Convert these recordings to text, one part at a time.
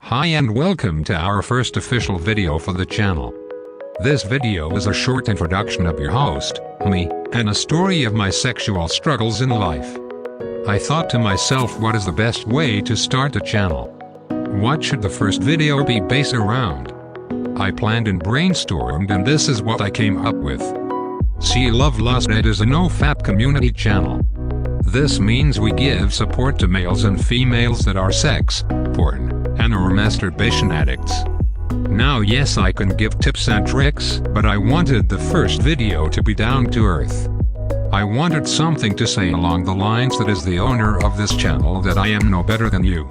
Hi and welcome to our first official video for the channel. This video is a short introduction of your host, me, and a story of my sexual struggles in life. I thought to myself, what is the best way to start a channel? What should the first video be based around? I planned and brainstormed, and this is what I came up with. See, LoveLustED is a no-fap community channel. This means we give support to males and females that are sex, porn, and or masturbation addicts. Now yes, I can give tips and tricks, but I wanted the first video to be down to earth. I wanted something to say along the lines that as the owner of this channel that I am no better than you.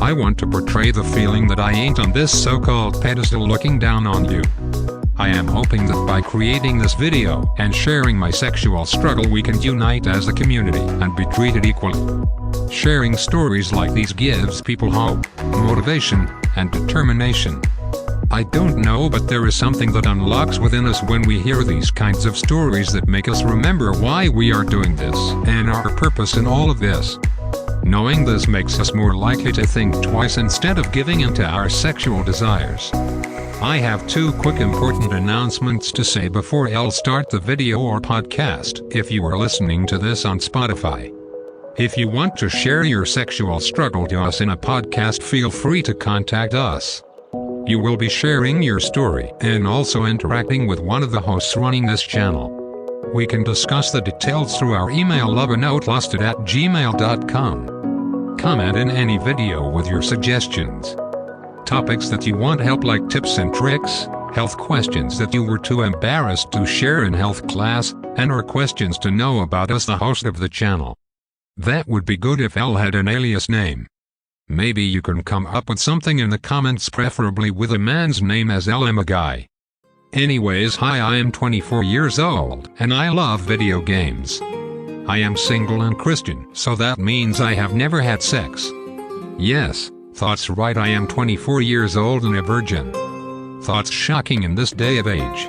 I want to portray the feeling that I ain't on this so-called pedestal looking down on you. I am hoping that by creating this video and sharing my sexual struggle we can unite as a community and be treated equally. Sharing stories like these gives people hope, motivation, and determination. I don't know, but there is something that unlocks within us when we hear these kinds of stories that make us remember why we are doing this and our purpose in all of this. Knowing this makes us more likely to think twice instead of giving in to our sexual desires. I have two quick important announcements to say before I'll start the video or podcast if you are listening to this on Spotify. If you want to share your sexual struggle to us in a podcast, feel free to contact us. You will be sharing your story and also interacting with one of the hosts running this channel. We can discuss the details through our email loveandoutlusteded@gmail.com. Comment in any video with your suggestions. Topics that you want help, like tips and tricks, health questions that you were too embarrassed to share in health class, and or questions to know about us, the host of the channel. That would be good if L had an alias name. Maybe you can come up with something in the comments, preferably with a man's name, as L am a guy. Anyways, hi, I am 24 years old, and I love video games. I am single and Christian, so that means I have never had sex. Yes, thoughts right, I am 24 years old and a virgin. Thoughts shocking in this day of age.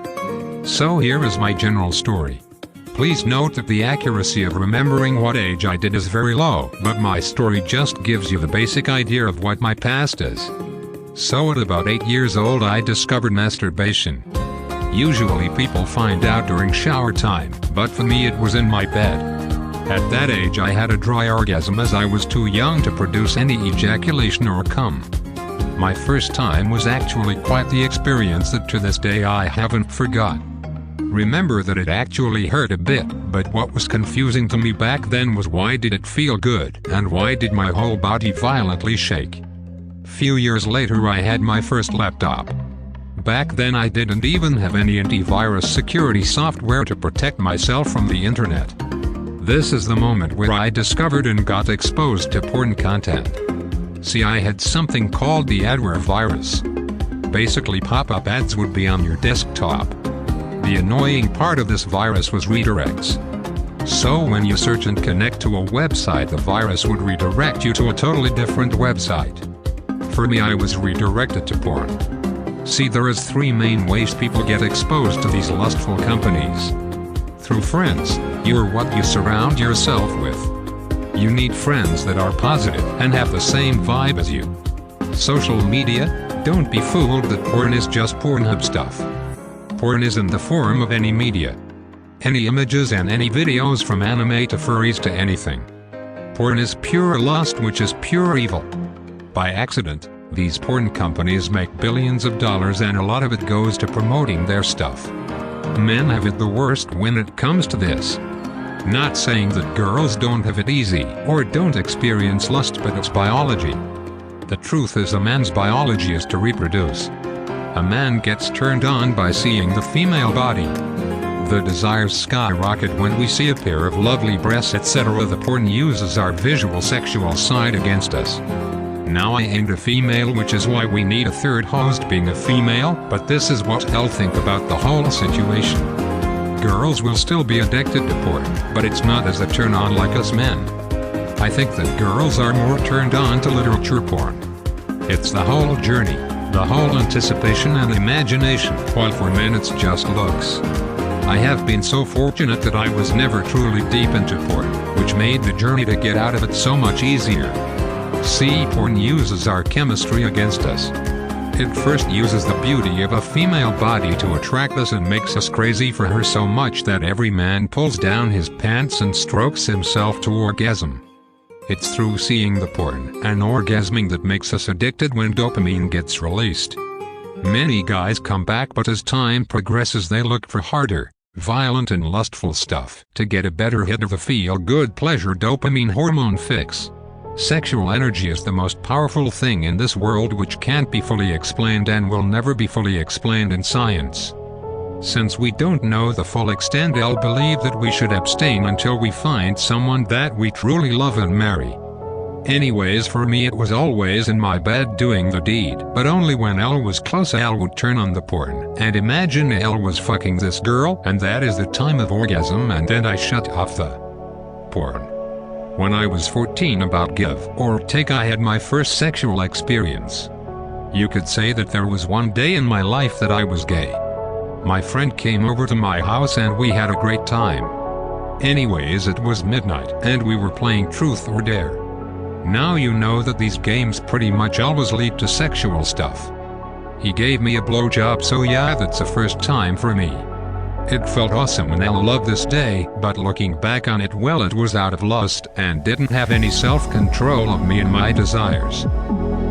So here is my general story. Please note that the accuracy of remembering what age I did is very low, but my story just gives you the basic idea of what my past is. So at about 8 years old I discovered masturbation. Usually people find out during shower time, but for me it was in my bed. At that age I had a dry orgasm as I was too young to produce any ejaculation or cum. My first time was actually quite the experience that to this day I haven't forgot. Remember that it actually hurt a bit, but what was confusing to me back then was why did it feel good, and why did my whole body violently shake? Few years later I had my first laptop. Back then I didn't even have any antivirus security software to protect myself from the internet. This is the moment where I discovered and got exposed to porn content. See, I had something called the adware virus. Basically, pop-up ads would be on your desktop. The annoying part of this virus was redirects. So when you search and connect to a website, the virus would redirect you to a totally different website. For me, I was redirected to porn. See, there is 3 main ways people get exposed to these lustful companies. Through friends. You're what you surround yourself with. You need friends that are positive and have the same vibe as you. Social media. Don't be fooled that porn is just Pornhub stuff. Porn is in the form of any media. Any images and any videos, from anime to furries to anything. Porn is pure lust, which is pure evil. By accident, these porn companies make billions of dollars, and a lot of it goes to promoting their stuff. Men have it the worst when it comes to this. Not saying that girls don't have it easy or don't experience lust, but it's biology. The truth is, a man's biology is to reproduce. A man gets turned on by seeing the female body. The desires skyrocket when we see a pair of lovely breasts, etc. The porn uses our visual sexual side against us. Now I ain't a female, which is why we need a third host being a female, but this is what I'll think about the whole situation. Girls will still be addicted to porn, but it's not as a turn on like us men. I think that girls are more turned on to literature porn. It's the whole journey. The whole anticipation and imagination, while for men it's just looks. I have been so fortunate that I was never truly deep into porn, which made the journey to get out of it so much easier. See, porn uses our chemistry against us. It first uses the beauty of a female body to attract us and makes us crazy for her so much that every man pulls down his pants and strokes himself to orgasm. It's through seeing the porn and orgasming that makes us addicted when dopamine gets released. Many guys come back, but as time progresses they look for harder, violent and lustful stuff to get a better hit of the feel-good pleasure dopamine hormone fix. Sexual energy is the most powerful thing in this world, which can't be fully explained and will never be fully explained in science. Since we don't know the full extent, I'll believe that we should abstain until we find someone that we truly love and marry. Anyways, for me it was always in my bed doing the deed, but only when Elle was close. Elle would turn on the porn, and imagine Elle was fucking this girl, and that is the time of orgasm, and then I shut off the porn. When I was 14, about give or take, I had my first sexual experience. You could say that there was one day in my life that I was gay. My friend came over to my house and we had a great time. Anyways, it was midnight and we were playing Truth or Dare. Now you know that these games pretty much always lead to sexual stuff. He gave me a blowjob, so yeah, that's a first time for me. It felt awesome and I'll love this day, but looking back on it, well, it was out of lust and didn't have any self-control of me and my desires.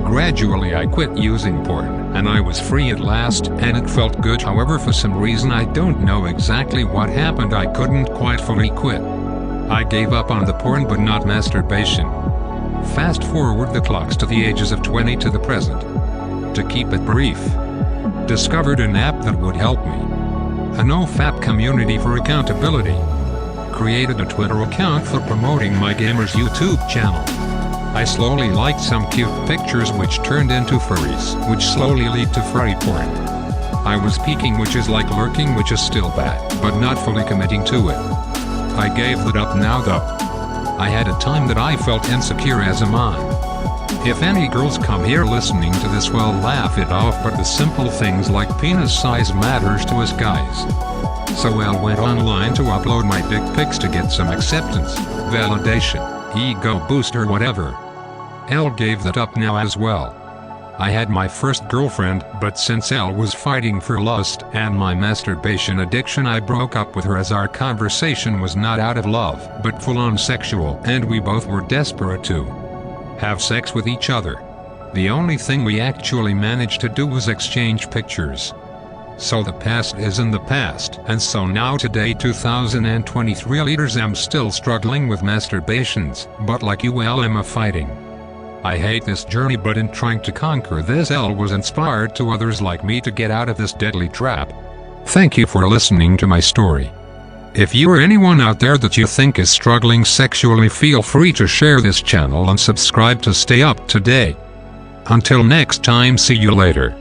Gradually I quit using porn, and I was free at last, and it felt good. However, for some reason I don't know exactly what happened, I couldn't quite fully quit. I gave up on the porn but not masturbation. Fast forward the clocks to the ages of 20 to the present. To keep it brief, discovered an app that would help me. A no-fap community for accountability. Created a Twitter account for promoting my gamer's YouTube channel. I slowly liked some cute pictures which turned into furries, which slowly lead to furry porn. I was peeking, which is like lurking, which is still bad, but not fully committing to it. I gave that up now though. I had a time that I felt insecure as a man. If any girls come here listening to this, well, laugh it off, but the simple things like penis size matters to us guys. So I went online to upload my dick pics to get some acceptance, validation, ego boost or whatever. Elle gave that up now as well. I had my first girlfriend, but since Elle was fighting for lust and my masturbation addiction, I broke up with her, as our conversation was not out of love, but full-on sexual, and we both were desperate to have sex with each other. The only thing we actually managed to do was exchange pictures. So the past is in the past, and so now today, 2023 liters, I'm still struggling with masturbations, but like you, Elle, I'm fighting. I hate this journey, but in trying to conquer this, Elle was inspired to others like me to get out of this deadly trap. Thank you for listening to my story. If you or anyone out there that you think is struggling sexually, feel free to share this channel and subscribe to stay up to date. Until next time, see you later.